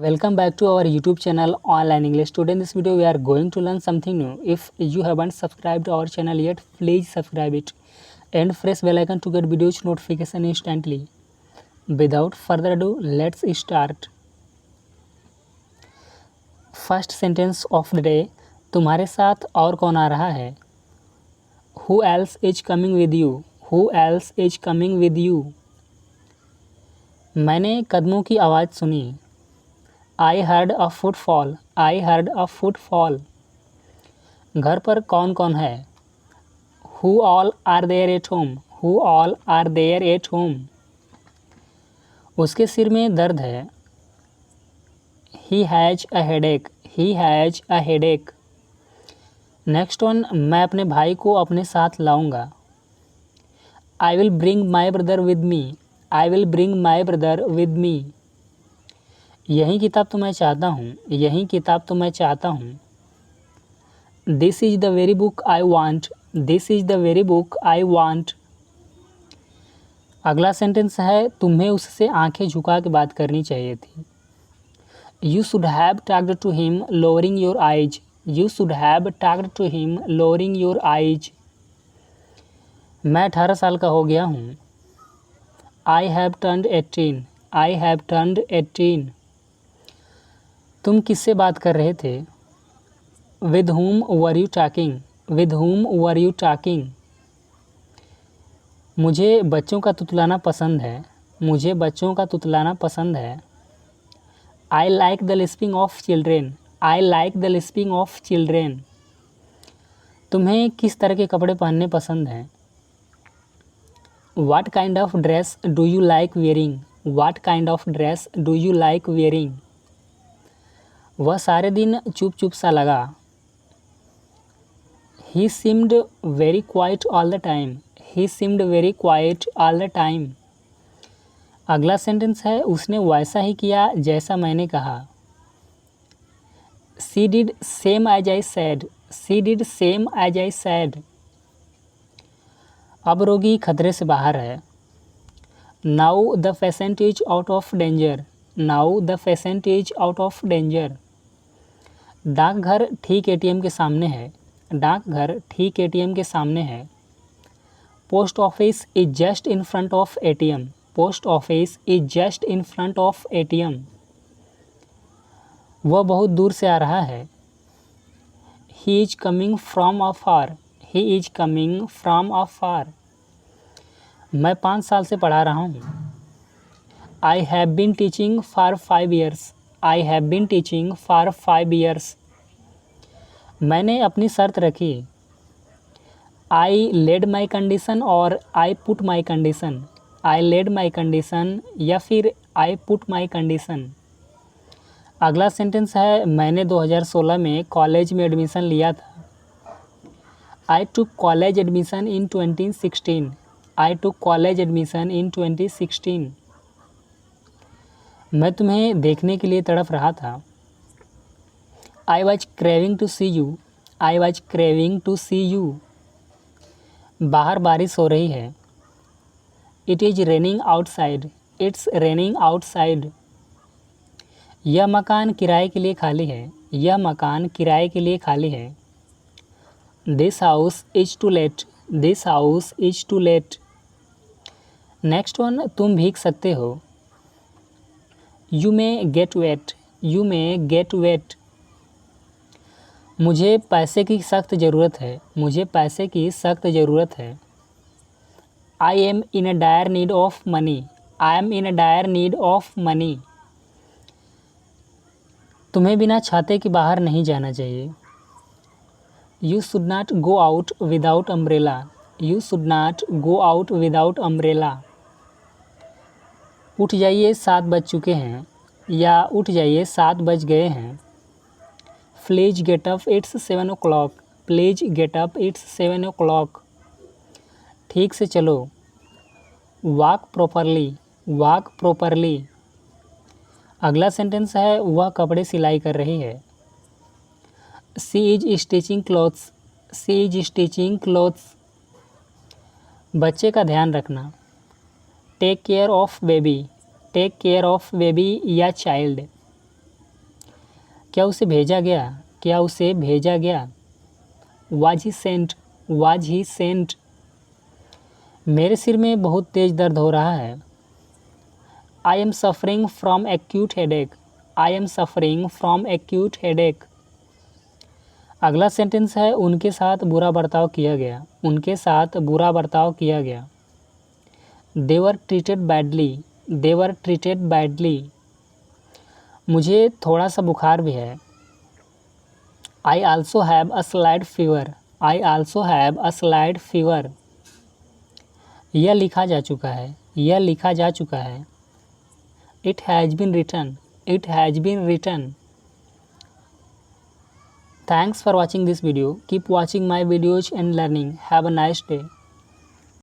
Welcome back to our YouTube channel Online English. Today in this video we are going to learn something new. If you haven't subscribed our channel yet, please subscribe it and press bell icon to get videos notification instantly. Without further ado, let's start. First sentence of the day. तुम्हारे साथ और कौन आ रहा है? Who else is coming with you? Who else is coming with you? मैंने कदमों की आवाज़ सुनी. I heard a footfall. I heard a footfall. घर पर कौन कौन है? Who all are there at home? Who all are there at home? उसके सिर में दर्द है. He has a headache. He has a headache. Next one, मैं अपने भाई को अपने साथ लाऊंगा. I will bring my brother with me. I will bring my brother with me. यही किताब तो मैं चाहता हूँ. यही किताब तो मैं चाहता हूँ. This is the very book I want. This is the very book I want. अगला सेंटेंस है, तुम्हें उससे आंखें झुका के बात करनी चाहिए थी. You should have talked to him lowering your eyes. You should have talked to him lowering your eyes. मैं 18 साल का हो गया हूँ. I have turned 18. I have turned 18. तुम किससे बात कर रहे थे? With whom were you talking? With whom were you talking? मुझे बच्चों का तुतलाना पसंद है. मुझे बच्चों का तुतलाना पसंद है. I like the lisping of children. I like the lisping of children. तुम्हें किस तरह के कपड़े पहनने पसंद हैं? What kind of dress do you like wearing? What kind of dress do you like wearing? वह सारे दिन चुप चुप सा लगा. He seemed very quiet all the time. He seemed very quiet all the time. अगला सेंटेंस है, उसने वैसा ही किया जैसा मैंने कहा. She did same as I said. She did same as I said. अब रोगी खतरे से बाहर है. Now the patient is out of danger. Now the patient is out of danger. डाकघर ठीक एटीएम के सामने है. डाकघर ठीक एटीएम के सामने है. Post office is just in front of ATM. Post office is just in front of ATM. वह बहुत दूर से आ रहा है. He is coming from afar. He is coming from afar. मैं 5 साल से पढ़ा रहा हूँ. I have been teaching for 5 years. I have been teaching for 5 years. मैंने अपनी शर्त रखी. आई लेड माई कंडीशन और I put my condition. I laid my condition या फिर आई पुट माई कंडीशन. अगला सेंटेंस है, मैंने 2016 में कॉलेज में एडमिशन लिया था. I took college admission in 2016. I took college admission in 2016. मैं तुम्हें देखने के लिए तड़प रहा था. I was craving to see you. I was craving to see you. बाहर बारिश हो रही है. It is raining outside. It's raining outside. यह मकान किराए के लिए खाली है. यह मकान किराए के लिए खाली है. This house is too late. This house is too late. Next one, तुम भीग सकते हो. You may get wet. You may get wet. मुझे पैसे की सख्त ज़रूरत है. मुझे पैसे की सख्त ज़रूरत है. I am in a dire need of money. I am in a dire need of money. तुम्हें बिना छाते के बाहर नहीं जाना चाहिए. You should not go out without umbrella. You should not go out without umbrella. उठ जाइए 7 बज चुके हैं या उठ जाइए 7 बज गए हैं. Please get up it's 7 o'clock. Please get up it's 7 o'clock. ठीक से चलो. Walk properly. Walk properly. अगला सेंटेंस है, वह कपड़े सिलाई कर रही है. She is stitching clothes. She is stitching clothes. बच्चे का ध्यान रखना. Take care of baby. Take care of baby या चाइल्ड. क्या उसे भेजा गया? क्या उसे भेजा गया? Was he sent? Was he sent? मेरे सिर में बहुत तेज दर्द हो रहा है। I am suffering from acute headache. I am suffering from acute headache. अगला सेंटेंस है उनके साथ बुरा बर्ताव किया गया। उनके साथ बुरा बर्ताव किया गया। They were treated badly. They were treated badly. मुझे थोड़ा सा बुखार भी है। I also have a slight fever. I also have a slight fever. यह लिखा जा चुका है। यह लिखा जा चुका है। It has been written. It has been written. Thanks for watching this video. Keep watching my videos and learning. Have a nice day.